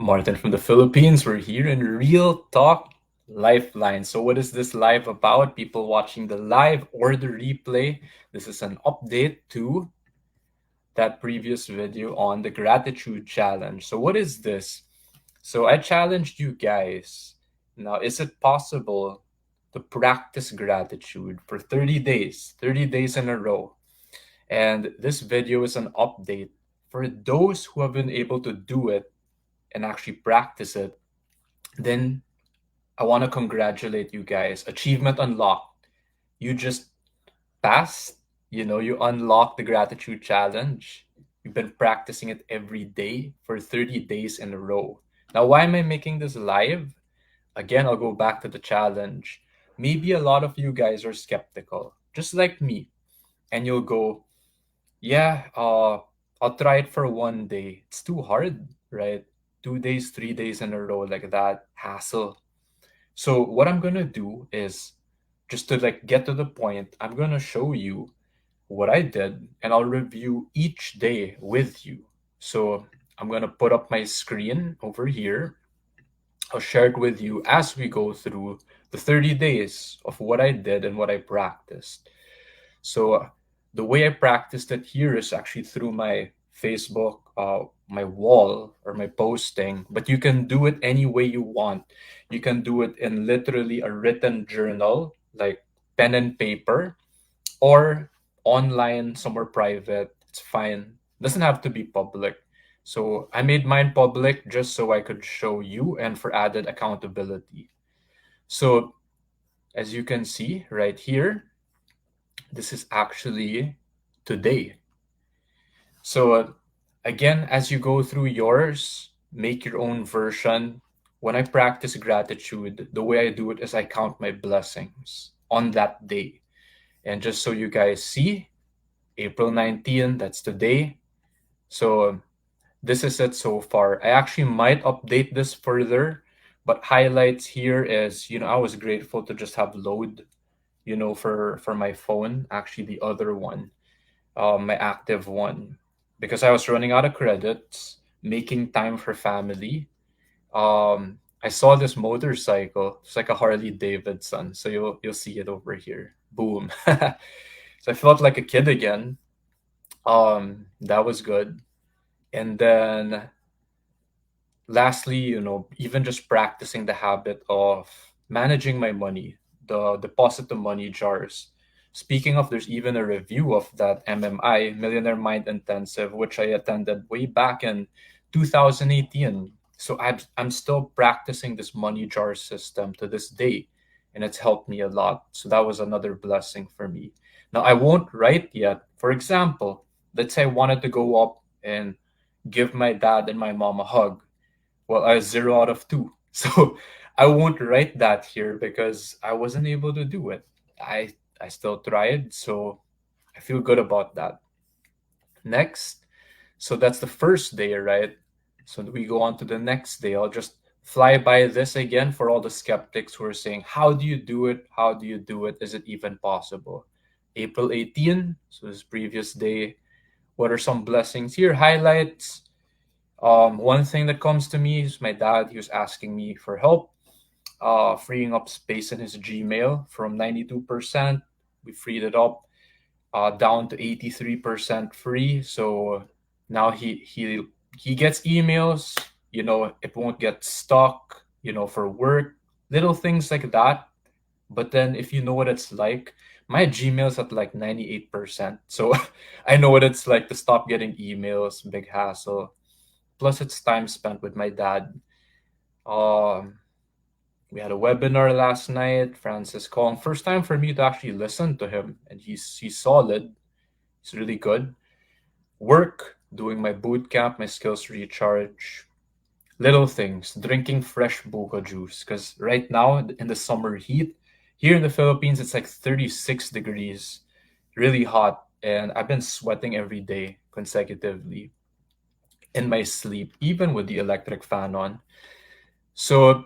Martin from the Philippines. We're here in Real Talk Lifeline. So, what is this live about? People watching the live or the replay. This is an update to that previous video on the gratitude challenge. So, what is this? So, I challenged you guys. Now, is it possible to practice gratitude for 30 days in a row? And this video is an update for those who have been able to do it and actually practice it. Then I want to congratulate you guys. Achievement unlocked. You just passed. You unlocked the gratitude challenge. You've been practicing it every day for 30 days in a row. Now, why am I making this live? Again, I'll go back to the challenge. Maybe a lot of you guys are skeptical, just like me. And you'll go, yeah, I'll try it for one day. It's too hard, right? 2 days, 3 days in a row like that, hassle. So what I'm gonna do is just to like get to the point, I'm gonna show you what I did and I'll review each day with you. So I'm gonna put up my screen over here. I'll share it with you as we go through the 30 days of what I did and what I practiced. So the way I practiced it here is actually through my Facebook, my wall or my posting, but you can do it any way you want. You can do it in literally a written journal, like pen and paper, or online somewhere private. It's fine. Doesn't have to be public. So I made mine public just so I could show you and for added accountability. So as you can see right here, this is actually today. So, again, as you go through yours, make your own version. When I practice gratitude, the way I do it is I count my blessings on that day. And just so you guys see, April 19, that's today. So, this is it so far. I actually might update this further, but highlights here is, I was grateful to just have load, for my phone, actually the other one, my active one, because I was running out of credits, making time for family. I saw this motorcycle. It's like a Harley Davidson, so you'll see it over here. Boom. So I felt like a kid again. That was good. And then lastly, even just practicing the habit of managing my money, the deposit to money jars. Speaking of, there's even a review of that MMI, Millionaire Mind Intensive, which I attended way back in 2018. So I'm still practicing this money jar system to this day, and it's helped me a lot. So that was another blessing for me. Now, I won't write yet. For example, let's say I wanted to go up and give my dad and my mom a hug. Well, I 0 out of 2. So I won't write that here because I wasn't able to do it. I still tried, so I feel good about that. Next, so that's the first day, right? So we go on to the next day. I'll just fly by this again for all the skeptics who are saying, "How do you do it? How do you do it? Is it even possible?" April 18, so this previous day. What are some blessings here? Highlights. One thing that comes to me is my dad. He was asking me for help, freeing up space in his Gmail from 92%. We freed it up down to 83% free. So now he gets emails. It won't get stuck. For work, little things like that. But then if you know what it's like, my Gmail's at like 98%. So I know what it's like to stop getting emails, big hassle. Plus, it's time spent with my dad. Um, we had a webinar last night. Francis Kong, first time for me to actually listen to him, and he's solid. He's really good. Work, doing my boot camp, my skills recharge. Little things, drinking fresh buko juice, because right now in the summer heat, here in the Philippines, it's like 36 degrees, really hot, and I've been sweating every day consecutively in my sleep, even with the electric fan on. So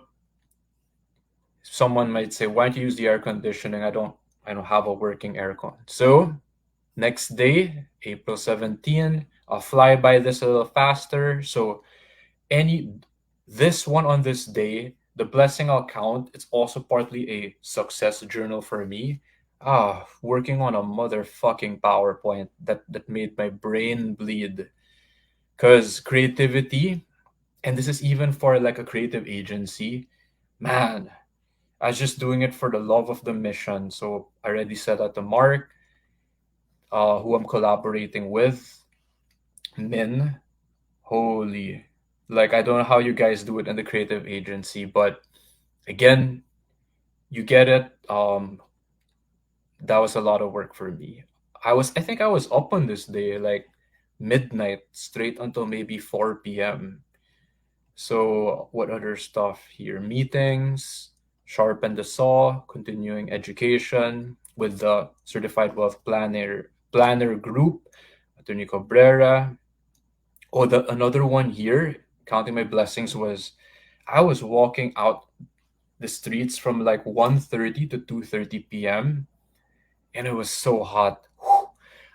someone might say, why don't you use the air conditioning? I don't have a working aircon. So next day, April 17, I'll fly by this a little faster. So any This one on this day, the blessing I'll count, it's also partly a success journal for me. Working on a motherfucking PowerPoint that made my brain bleed. Cause creativity, and this is even for like a creative agency, man, I was just doing it for the love of the mission. So I already said that to Mark, who I'm collaborating with, Min. Holy, like I don't know how you guys do it in the creative agency, but again, you get it. That was a lot of work for me. I think I was up on this day like midnight straight until maybe 4 p.m. So what other stuff here? Meetings, sharpen the saw, continuing education with the certified wealth planner group, Attorney Cabrera. Oh, the another one here, counting my blessings, was I was walking out the streets from like 1:30 to 2:30 p.m. and it was so hot. Whew.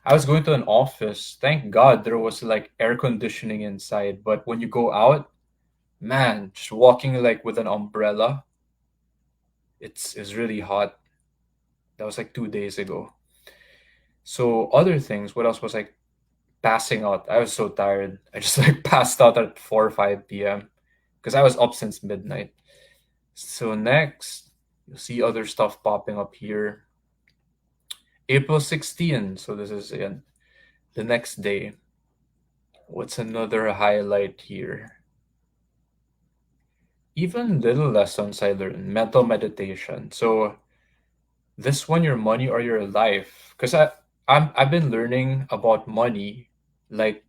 I was going to an office. Thank God there was like air conditioning inside, but when you go out, man, just walking like with an umbrella, it's really hot. That was like 2 days ago. So other things, what else was like passing out? I was so tired. I just like passed out at 4 or 5 p.m. because I was up since midnight. So next, you'll see other stuff popping up here. April 16. So this is the next day. What's another highlight here? Even little lessons I learned, mental meditation. So this one, your money or your life. Because I've been learning about money, like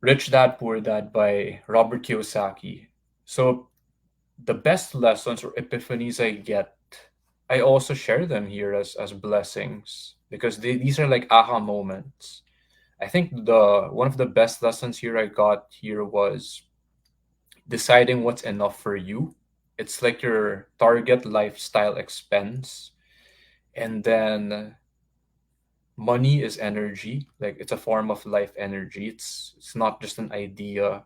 Rich Dad Poor Dad by Robert Kiyosaki. So the best lessons or epiphanies I get, I also share them here as blessings because these are like aha moments. I think the one of the best lessons here I got here was deciding what's enough for you. It's like your target lifestyle expense. And then money is energy, like it's a form of life energy. It's not just an idea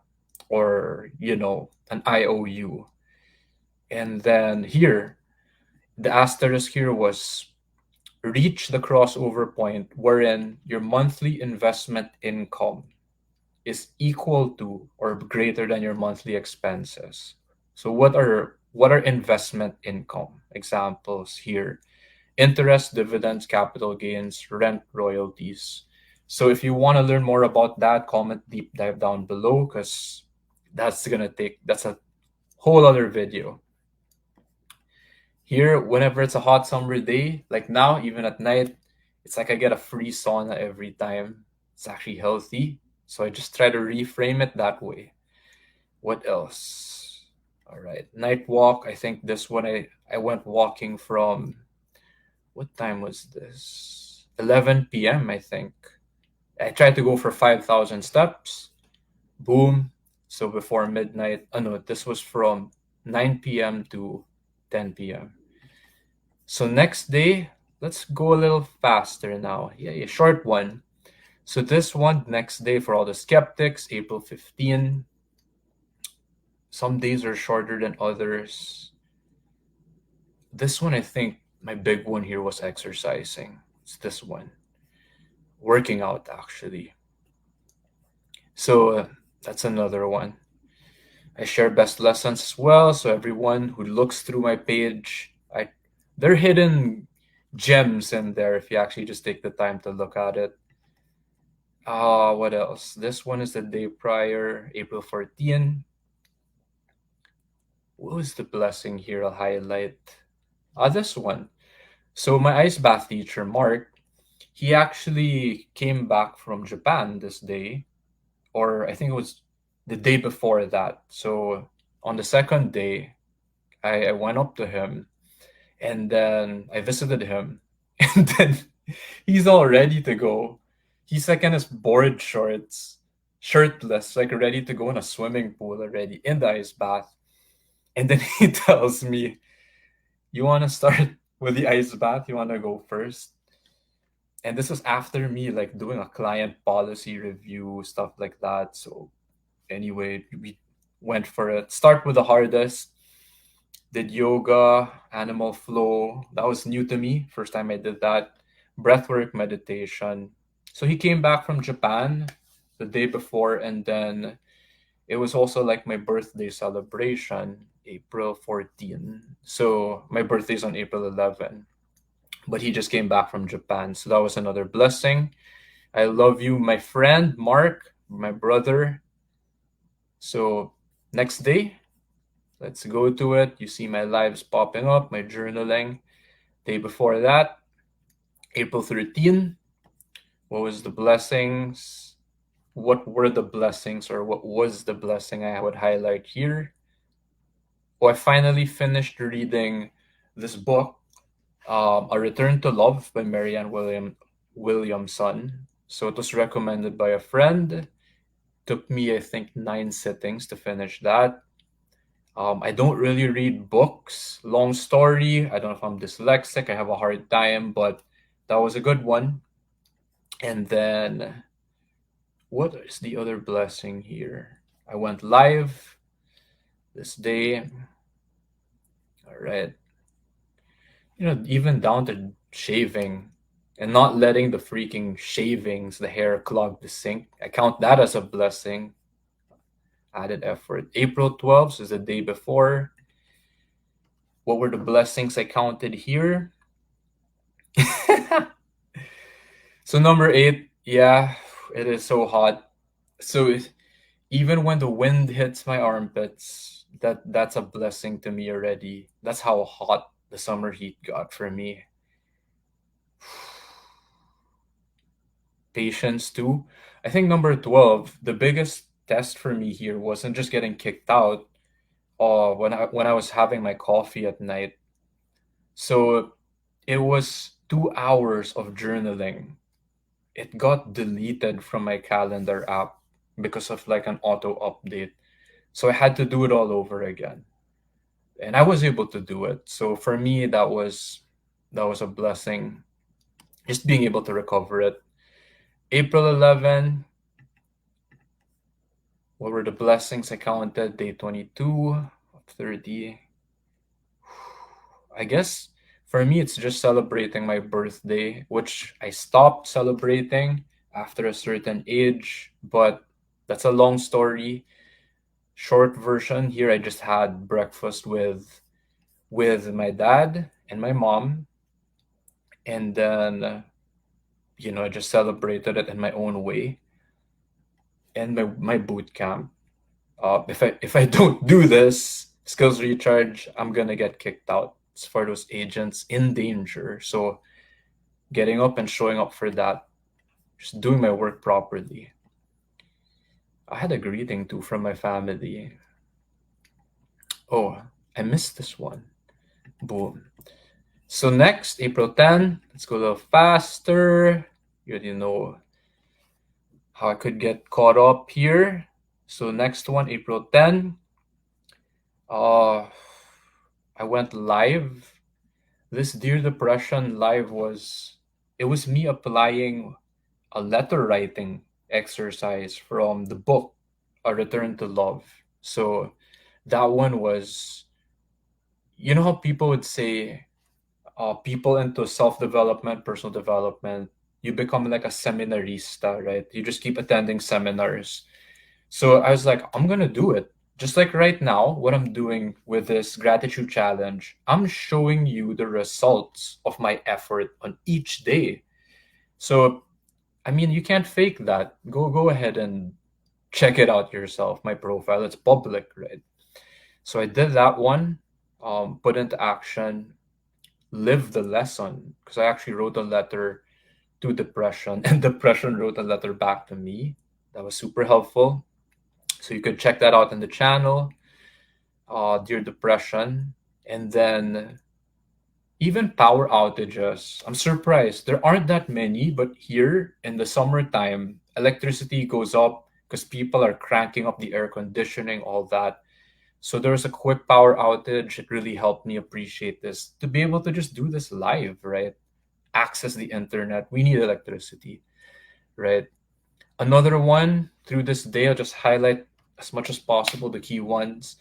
or, an IOU. And then here, the asterisk here was reach the crossover point wherein your monthly investment income is equal to or greater than your monthly expenses. So what are investment income examples here? Interest, dividends, capital gains, rent, royalties. So if you want to learn more about that, comment deep dive down below because that's a whole other video. Here, whenever it's a hot summer day, like now, even at night, it's like I get a free sauna every time. It's actually healthy. So I just try to reframe it that way. What else? All right. Night walk. I think this one I went walking from what time was this? 11 p.m. I think. I tried to go for 5,000 steps. Boom. So before midnight. Oh no, this was from 9 p.m. to 10 p.m. So next day, let's go a little faster now. Yeah, a short one. So this one, next day for all the skeptics, April 15. Some days are shorter than others. This one, I think my big one here was exercising. It's this one. Working out, actually. So that's another one. I share best lessons as well. So everyone who looks through my page, they're hidden gems in there if you actually just take the time to look at it. What else? This one is the day prior, April 14. What was the blessing here? I'll highlight. This one. So my ice bath teacher, Mark, he actually came back from Japan this day, or I think it was the day before that. So on the second day, I went up to him and then I visited him, and then he's all ready to go. He's like in his board shorts, shirtless, like ready to go in a swimming pool already in the ice bath. And then he tells me, "You want to start with the ice bath? You want to go first?" And this was after me like doing a client policy review, stuff like that. So anyway, Went for it. Start with the hardest. Did yoga, animal flow. That was new to me. First time I did that. Breathwork meditation. So he came back from Japan the day before, and then it was also like my birthday celebration, April 14. So my birthday's on April 11. But he just came back from Japan. So that was another blessing. I love you, my friend Mark, my brother. So next day, let's go to it. You see my lives popping up, my journaling. Day before that, April 13. What was the blessings? What were the blessings, or what was the blessing I would highlight here? Oh, I finally finished reading this book, A Return to Love by Marianne Williamson. So it was recommended by a friend. Took me, I think, 9 sittings to finish that. I don't really read books. Long story. I don't know if I'm dyslexic. I have a hard time, but that was a good one. And then, what is the other blessing here? I went live this day. All right. Even down to shaving and not letting the freaking shavings, the hair clog the sink. I count that as a blessing. Added effort. April 12th is the day before. What were the blessings I counted here? So number 8, yeah, it is so hot. So even when the wind hits my armpits, that's a blessing to me already. That's how hot the summer heat got for me. Patience too. I think number 12, the biggest test for me here wasn't just getting kicked out when I was having my coffee at night. So it was 2 hours of journaling. It got deleted from my calendar app because of like an auto update. So I had to do it all over again. And I was able to do it. So for me that was a blessing, just being able to recover it. April 11, what were the blessings I counted? Day 22 of 30. I guess for me, it's just celebrating my birthday, which I stopped celebrating after a certain age, but that's a long story. Short version here, I just had breakfast with my dad and my mom, and then I just celebrated it in my own way. And my boot camp. If I don't do this skills recharge, I'm gonna get kicked out. It's for those agents in danger. So getting up and showing up for that, just doing my work properly. I had a greeting too from my family. Oh, I missed this one. Boom. So next, April 10, let's go a little faster. You already know how I could get caught up here. So next one, April 10. Uh, I went live. This Dear Depression live it was me applying a letter writing exercise from the book, A Return to Love. So that one was, how people would say, people into self-development, personal development, you become like a seminarista, right? You just keep attending seminars. So I was like, I'm gonna do it. Just like right now, what I'm doing with this gratitude challenge, I'm showing you the results of my effort on each day. So, I mean, you can't fake that. Go ahead and check it out yourself. My profile, it's public, right? So I did that one, put into action, live the lesson, because I actually wrote a letter to depression, and depression wrote a letter back to me. That was super helpful. So you could check that out in the channel, Dear Depression. And then even power outages. I'm surprised. There aren't that many, but here in the summertime, electricity goes up because people are cranking up the air conditioning, all that. So there was a quick power outage. It really helped me appreciate this, to be able to just do this live, right? Access the internet. We need electricity, right? Another one through this day, I'll just highlight as much as possible, the key ones.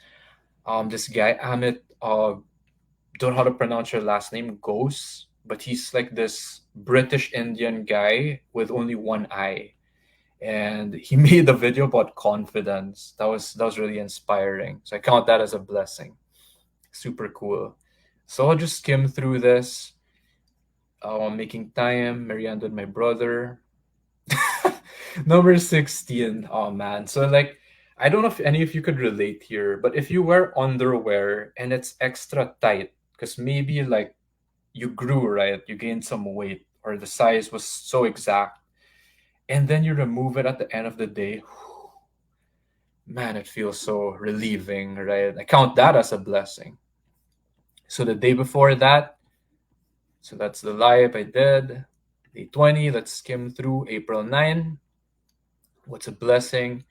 This guy Amit, don't know how to pronounce your last name, Ghost, but he's like this British Indian guy with only one eye, and he made a video about confidence. That was really inspiring. So I count that as a blessing. Super cool. So I'll just skim through this. Making time, Marianne with my brother. Number 16. Oh man. So like I don't know if any of you could relate here, but if you wear underwear and it's extra tight, because maybe like you grew, right? You gained some weight, or the size was so exact, and then you remove it at the end of the day, man, it feels so relieving, right? I count that as a blessing. So the day before that, so that's the live I did. Day 20, let's skim through April 9. What's a blessing?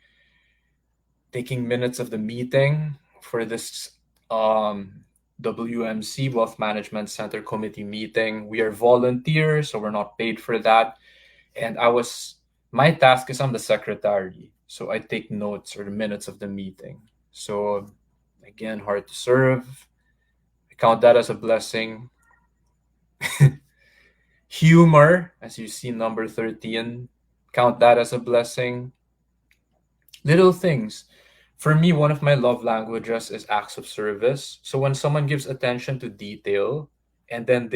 Taking minutes of the meeting for this um, WMC, Wealth Management Center Committee meeting. We are volunteers, so we're not paid for that. And my task is I'm the secretary. So I take notes or the minutes of the meeting. So again, hard to serve. I count that as a blessing. Humor, as you see, number 13, count that as a blessing. Little things. For me, one of my love languages is acts of service. So when someone gives attention to detail, and then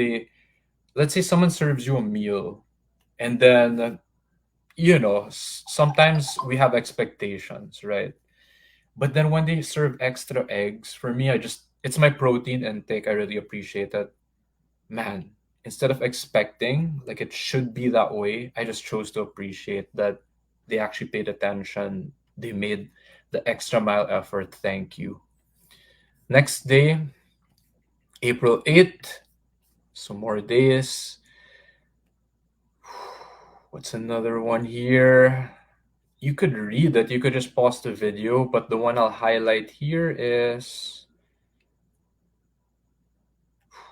let's say someone serves you a meal, and then, sometimes we have expectations, right? But then when they serve extra eggs, for me, it's my protein intake. I really appreciate it. Man, instead of expecting like it should be that way, I just chose to appreciate that they actually paid attention. They made the extra mile effort. Thank you. Next day, April 8th. Some more days. What's another one here? You could read that. You could just pause the video, but the one I'll highlight here is,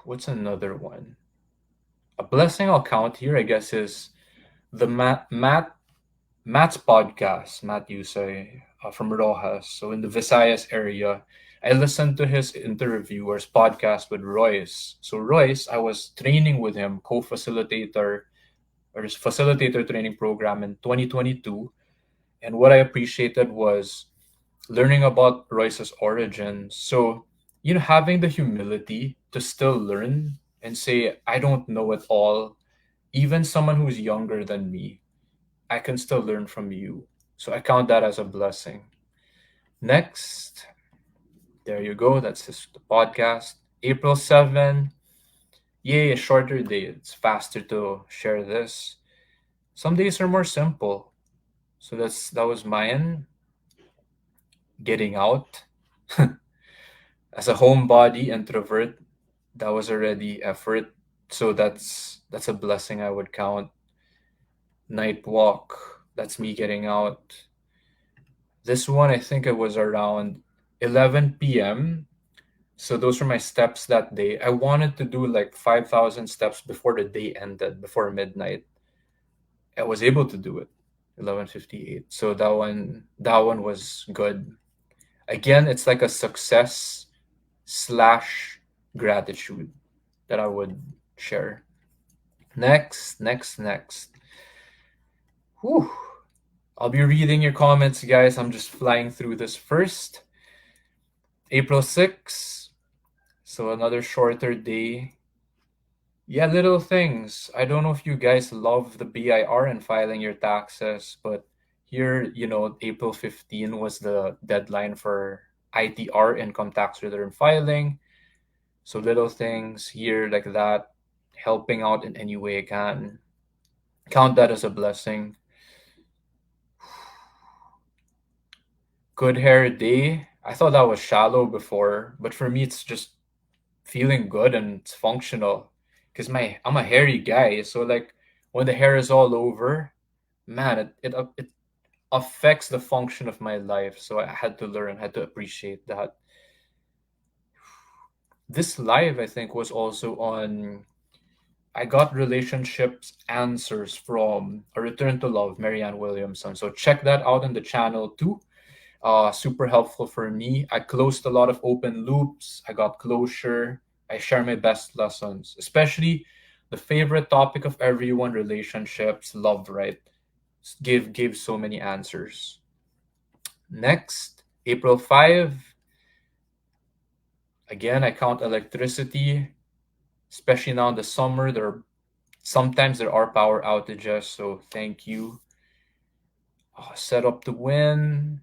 what's another one? A blessing I'll count here, I guess, is the Matt's podcast, Matt Yusay, from Rojas. So in the Visayas area, I listened to his interview or his podcast with Royce. So Royce, I was training with him, co-facilitator or his facilitator training program in 2022. And what I appreciated was learning about Royce's origin. So, having the humility to still learn and say, I don't know it all. Even someone who's younger than me, I can still learn from you. So I count that as a blessing. Next, there you go. That's just the podcast. April 7. Yay, a shorter day. It's faster to share this. Some days are more simple. So that was mine. Getting out. As a homebody introvert, that was already effort. So that's a blessing I would count. Night walk. That's me getting out. This one, I think it was around 11 p.m. So those were my steps that day. I wanted to do like 5,000 steps before the day ended, before midnight. I was able to do it, 11:58. So that one was good. Again, it's like a success slash gratitude that I would share. Next. Whew. I'll be reading your comments, guys. I'm just flying through this first. April 6th. So another shorter day. Yeah, little things. I don't know if you guys love the BIR and filing your taxes, but here, April 15 was the deadline for ITR, income tax return filing. So little things here like that, helping out in any way I can. Count that as a blessing. Good hair day. I thought that was shallow before, but for me, it's just feeling good and it's functional. Because I'm a hairy guy, so like when the hair is all over, man, it affects the function of my life. So I had to learn, had to appreciate that. This live, I think, was also on. I got relationships answers from A Return to Love, Marianne Williamson. So check that out on the channel too. Super helpful for me. I closed a lot of open loops. I got closure. I share my best lessons, especially the favorite topic of everyone, relationships, love, right? Give so many answers. Next, April 5, again, I count electricity, especially now in the summer. Sometimes there are power outages, so thank you. Set up to win.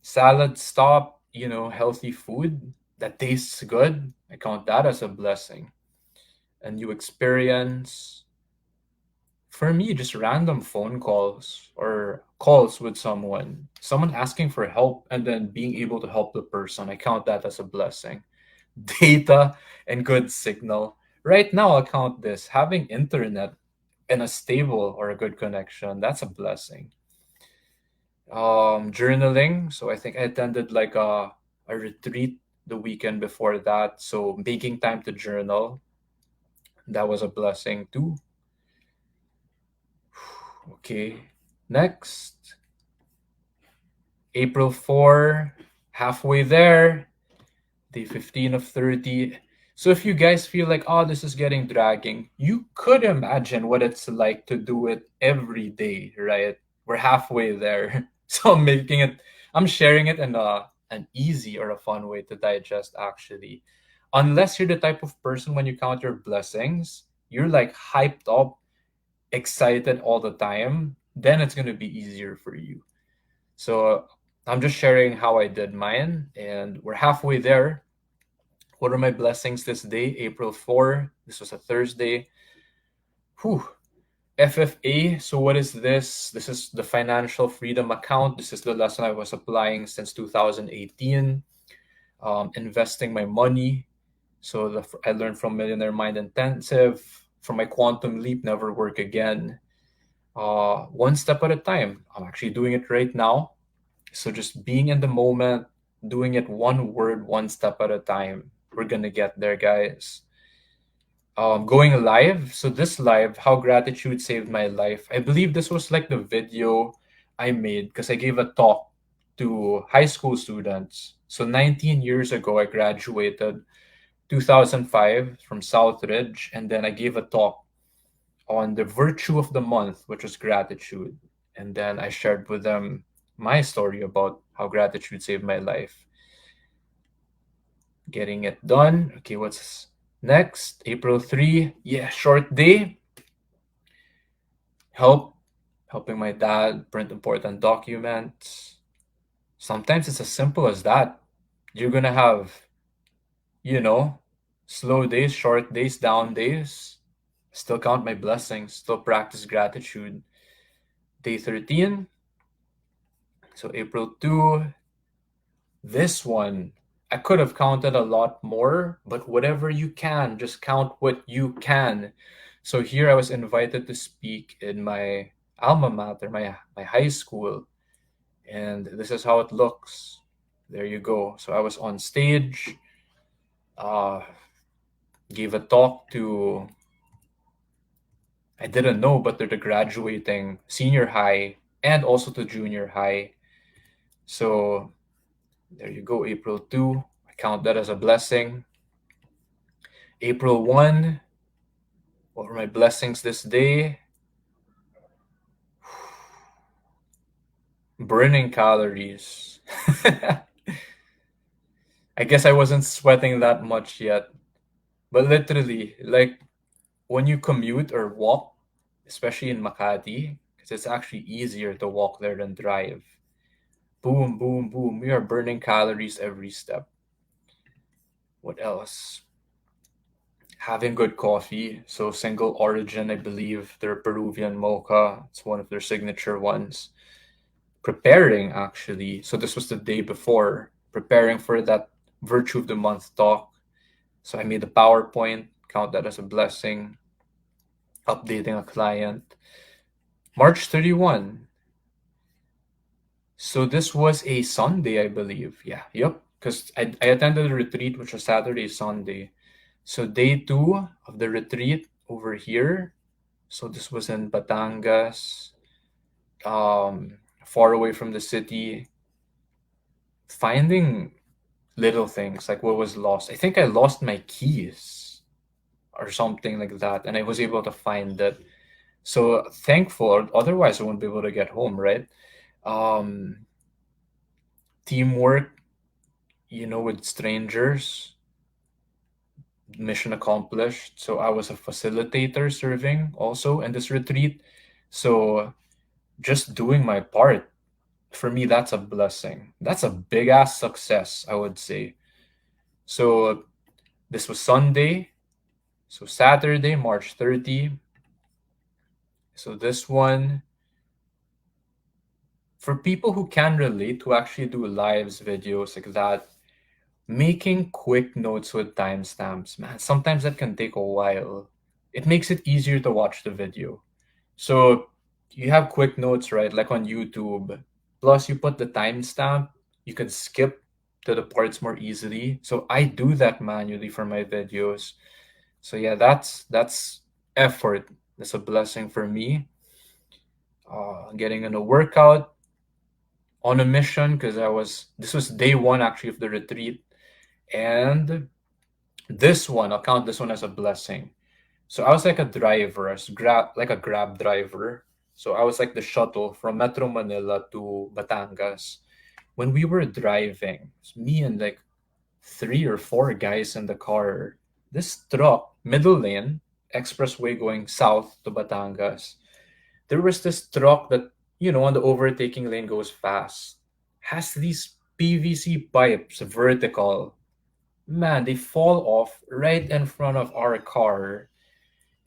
Salad stop, healthy food that tastes good. I count that as a blessing. A new experience. For me, just random phone calls or calls with someone asking for help and then being able to help the person. I count that as a blessing. Data and good signal. Right now, I count this having internet and a stable or a good connection. That's a blessing. Journaling. So I think I attended like a retreat the weekend before that. So making time to journal, that was a blessing too. Okay. Next, April 4, halfway there, day 15 of 30. So if you guys feel like, oh, this is getting dragging, you could imagine what it's like to do it every day, right? We're halfway there. So I'm sharing it in an easy or a fun way to digest, actually. Unless you're the type of person when you count your blessings, you're like hyped up, excited all the time, then it's going to be easier for you. So I'm just sharing how I did mine, and we're halfway there. What are my blessings this day? April 4. This was a Thursday. Whew. FFA. So, what is this? This is the financial freedom account. This is the lesson I was applying since 2018. Investing my money. So, I learned from Millionaire Mind Intensive, from my quantum leap, never work again. One step at a time. I'm actually doing it right now. So, just being in the moment, doing it one word, one step at a time. We're going to get there, guys. Going live. So this live, how gratitude saved my life. I believe this was like the video I made because I gave a talk to high school students. So 19 years ago, I graduated 2005 from Southridge, and then I gave a talk on the virtue of the month, which was gratitude. And then I shared with them my story about how gratitude saved my life. Getting it done. Okay, what's next? April 3. Yeah, short day. Helping my dad print important documents. Sometimes it's as simple as that. You're gonna have, you know, slow days, short days, down days. Still count my blessings, still practice gratitude. Day 13. So April 2. This one, I could have counted a lot more, but whatever you can, just count what you can. So here I was invited to speak in my alma mater, my high school, and this is how it looks. There you go. So I was on stage, uh, gave a talk to, I didn't know, but they're the graduating senior high and also to junior high. So there you go, April 2. I count that as a blessing. April 1, what were my blessings this day? Burning calories. I guess I wasn't sweating that much yet. But literally, like when you commute or walk, especially in Makati, because it's actually easier to walk there than drive. Boom, boom, boom. We are burning calories every step. What else? Having good coffee. So single origin, I believe. Their Peruvian mocha. It's one of their signature ones. Preparing, actually. So this was the day before. Preparing for that Virtue of the Month talk. So I made a PowerPoint. Count that as a blessing. Updating a client. March 31. So this was a Sunday, I believe. Yeah, yep. Because I attended a retreat, which was Saturday, Sunday. So day 2 of the retreat over here. So this was in Batangas, far away from the city. finding little things like what was lost. I think I lost my keys or something like that, and I was able to find it. So thankful. Otherwise, I wouldn't be able to get home, right? Um, Teamwork, with strangers, mission accomplished. So I was a facilitator serving also in this retreat. So just doing my part, for me, that's a blessing. That's a big ass success, I would say. So this was Sunday. So Saturday, March 30. So this one, for people who can relate, who actually do lives, videos like that, making quick notes with timestamps, man, sometimes that can take a while. It makes it easier to watch the video. So you have quick notes, right? Like on YouTube. Plus, you put the timestamp, you can skip to the parts more easily. So I do that manually for my videos. So yeah, that's effort. That's a blessing for me. Getting in a workout on a mission because this was day one actually of the retreat, and I'll count this one as a blessing. So I was like a driver, like a grab driver. So I was like the shuttle from Metro Manila to Batangas. When we were driving, it's me and like three or four guys in the car. This truck, middle lane, expressway going south to Batangas. There was this truck that, on the overtaking lane goes fast. Has these PVC pipes vertical. Man, they fall off right in front of our car,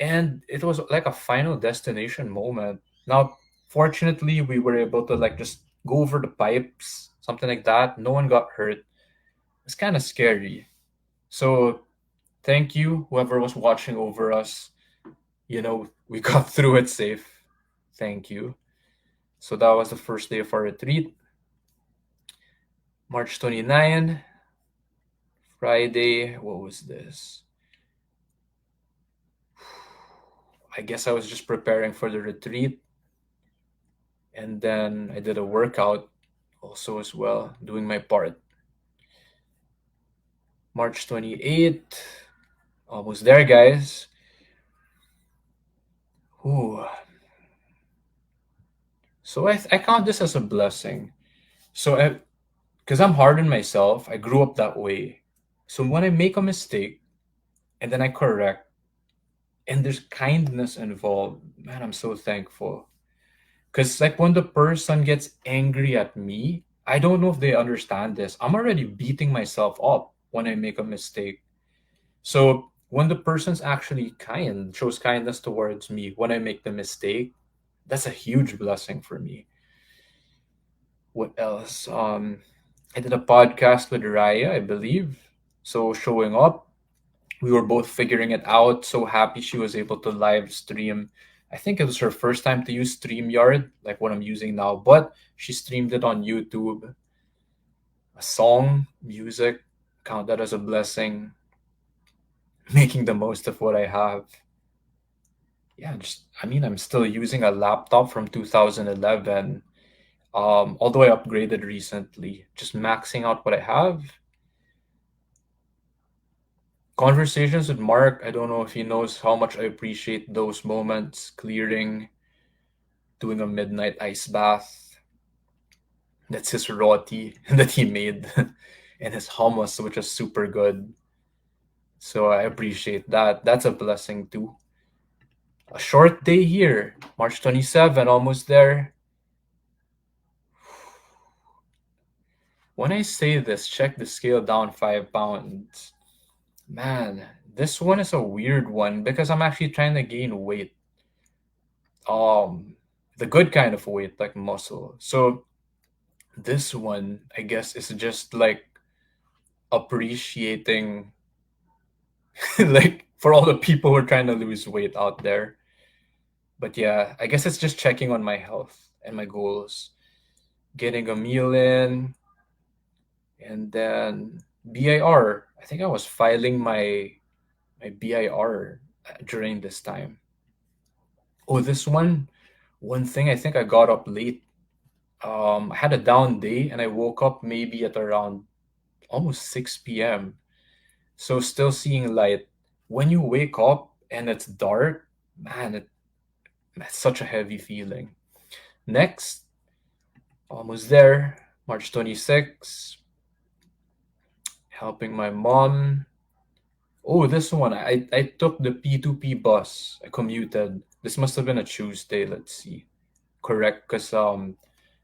and it was like a final destination moment. Now, fortunately, we were able to like just go over the pipes, something like that. No one got hurt. It's kind of scary. So, thank you, whoever was watching over us. We got through it safe. Thank you. So, that was the first day of our retreat, March 29, Friday. What was this? I guess I was just preparing for the retreat. And then I did a workout also as well, doing my part. March 28th, almost there, guys. Ooh. So I count this as a blessing. So because I'm hard on myself, I grew up that way. So when I make a mistake and then I correct, and there's kindness involved, man, I'm so thankful. Because like when the person gets angry at me, I don't know if they understand this. I'm already beating myself up when I make a mistake. So when the person's actually kind, shows kindness towards me when I make the mistake, that's a huge blessing for me. What else? I did a podcast with Raya, I believe. So showing up, we were both figuring it out. So happy she was able to live stream. I think it was her first time to use StreamYard, like what I'm using now, but she streamed it on YouTube. A song, music, count that as a blessing. Making the most of what I have. Yeah, I'm still using a laptop from 2011. Although I upgraded recently, just maxing out what I have. Conversations with Mark, I don't know if he knows how much I appreciate those moments, clearing, doing a midnight ice bath. That's his roti that he made, and his hummus, which is super good. So I appreciate that. That's a blessing too. A short day here, March 27, almost there. When I say this, check the scale down 5 pounds. Man, this one is a weird one because I'm actually trying to gain weight. Um, the good kind of weight, like muscle. So this one, I guess, is just like appreciating, like for all the people who are trying to lose weight out there. But yeah, I guess it's just checking on my health and my goals, getting a meal in, and then BIR. I think I was filing my BIR during this time. Oh, this one thing I think I got up late. I had a down day and I woke up maybe at around almost 6 p.m. So still seeing light. When you wake up and it's dark, man, it's such a heavy feeling. Next, almost there, March 26th, helping my mom. Oh, this one. I took the P2P bus. I commuted. This must have been a Tuesday. Let's see. Correct, because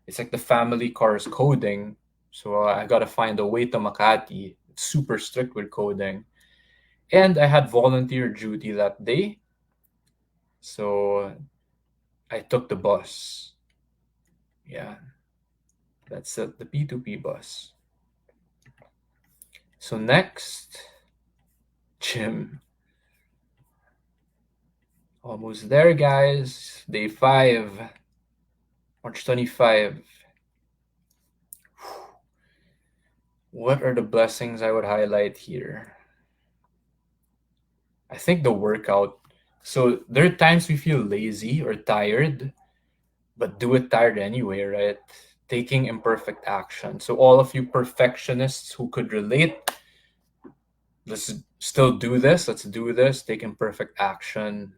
it's like the family car's coding. So I gotta find a way to Makati. It's super strict with coding. And I had volunteer duty that day. So I took the bus. Yeah, that's it, the P2P bus. So next, gym. Almost there, guys. Day 5, March 25. What are the blessings I would highlight here? I think the workout. So there are times we feel lazy or tired, but do it tired anyway, right? Taking imperfect action. So all of you perfectionists who could relate, let's still do this. Let's do this. Take imperfect action.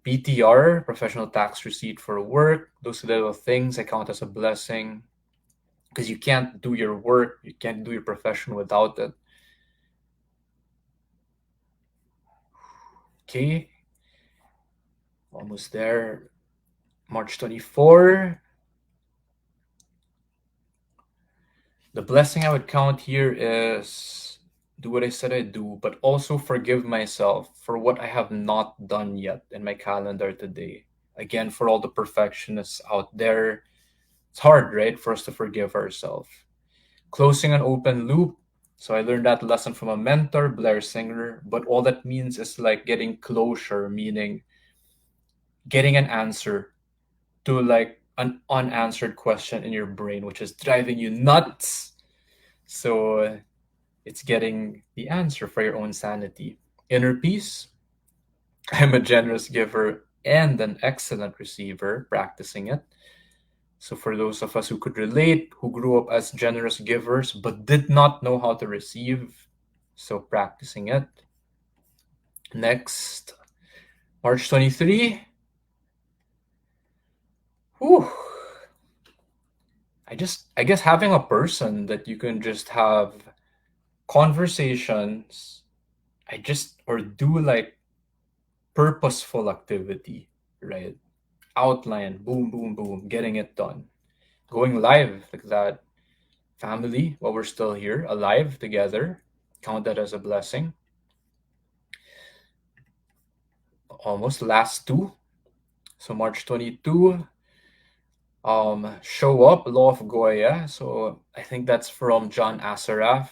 PTR, professional tax receipt for work. Those little things I count as a blessing because you can't do your work, you can't do your profession without it. Okay, almost there. March 24. The blessing I would count here is do what I said I'd do, but also forgive myself for what I have not done yet in my calendar today. Again, for all the perfectionists out there, it's hard, right, for us to forgive ourselves. Closing an open loop. So I learned that lesson from a mentor, Blair Singer, but all that means is like getting closure, meaning getting an answer to like an unanswered question in your brain, which is driving you nuts. So it's getting the answer for your own sanity. Inner peace. I'm a generous giver and an excellent receiver, practicing it. So, for those of us who could relate, who grew up as generous givers but did not know how to receive, so practicing it. Next, March 23. Whew. I guess having a person that you can just have conversations, or do like purposeful activity, right? Outline, boom, boom, boom, getting it done. Going live like that. Family, while we're still here, alive together, count that as a blessing. Almost last two. So March 22, show up, law of Goya. So I think that's from John Assaraf.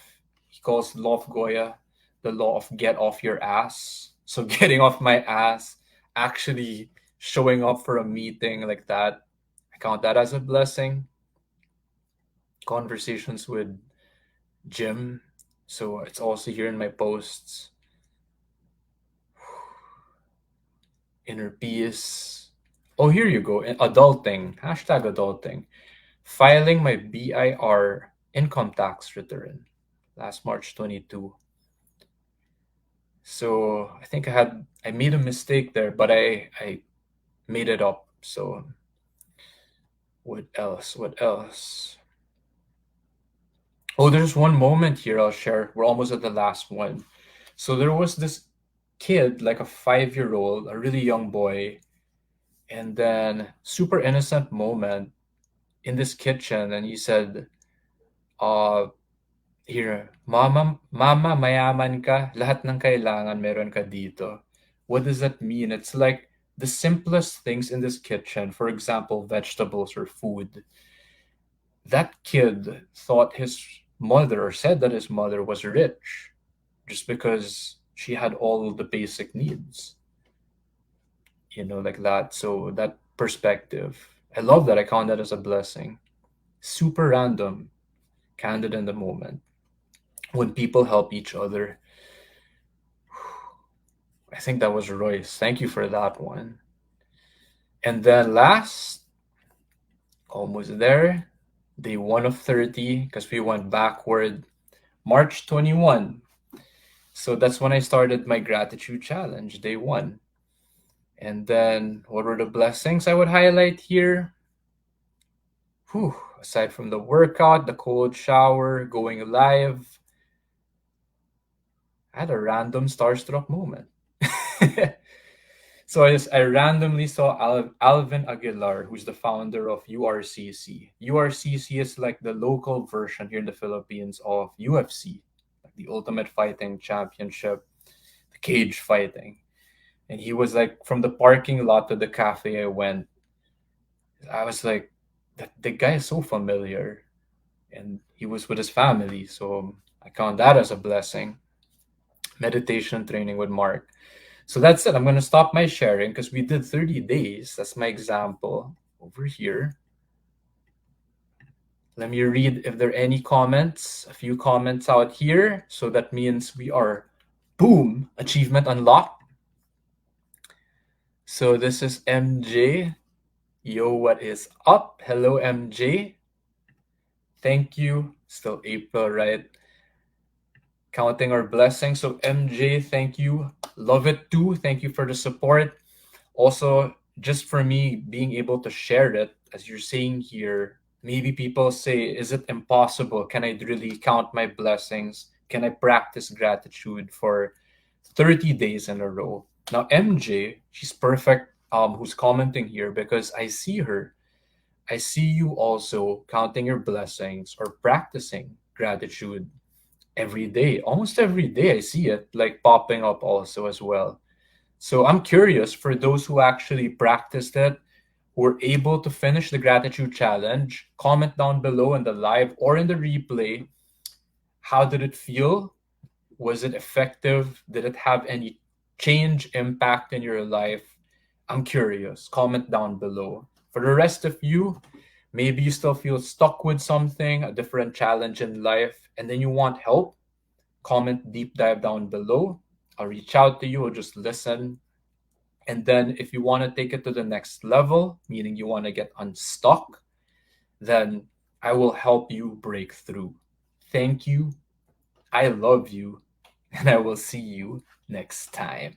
He calls law of Goya the law of get off your ass. So getting off my ass, actually showing up for a meeting like that, I count that as a blessing. Conversations with Jim. So it's also here in my posts. Inner peace. Oh, here you go. Adulting. Hashtag adulting. Filing my BIR income tax return last March 22. So I think I made a mistake there, but I made it up. So what else? What else? Oh, there's one moment here I'll share. We're almost at the last one. So there was this kid, like a 5-year-old, a really young boy, and then super innocent moment in this kitchen, and he said, uh, here, mama, mayaman ka, lahat ng kailangan meron ka dito. What does that mean? It's like the simplest things in this kitchen, for example, vegetables or food. That kid thought his mother, or said that his mother was rich just because she had all the basic needs, like that. So that perspective, I love that. I count that as a blessing. Super random, candid in the moment. When people help each other, I think that was Royce. Thank you for that one. And then last, Almost there. Day 1 of 30, because we went backward. March 21. So that's when I started my gratitude challenge, day 1. And then what were the blessings I would highlight here? Whew, aside from the workout, the cold shower, going live, I had a random starstruck moment. So I randomly saw Alvin Aguilar, who's the founder of URCC. URCC is like the local version here in the Philippines of UFC, like the Ultimate Fighting Championship, the cage fighting. And he was like from the parking lot to the cafe I went. I was like, the guy is so familiar, and he was with his family, so I count that as a blessing. Meditation training with Mark. So that's it. I'm going to stop my sharing because we did 30 days. That's my example over here. Let me read if there are any comments. A few comments out here. So that means we are, boom, achievement unlocked. So this is MJ. Yo, what is up? Hello, MJ. Thank you. Still April, right? Counting our blessings. So MJ, thank you. Love it too. Thank you for the support. Also, just for me being able to share it, as you're saying here, maybe people say, is it impossible? Can I really count my blessings? Can I practice gratitude for 30 days in a row? Now, MJ, she's perfect, who's commenting here because I see her. I see you also counting your blessings or practicing gratitude every day. Almost every day, I see it like popping up also as well. So I'm curious for those who actually practiced it, who were able to finish the gratitude challenge, comment down below in the live or in the replay. How did it feel? Was it effective? Did it have any change, impact in your life? I'm curious. Comment down below. For the rest of you, maybe you still feel stuck with something, a different challenge in life, and then you want help. Comment deep dive down below. I'll reach out to you or just listen. And then if you want to take it to the next level, meaning you want to get unstuck, then I will help you break through. Thank you. I love you. And I will see you next time.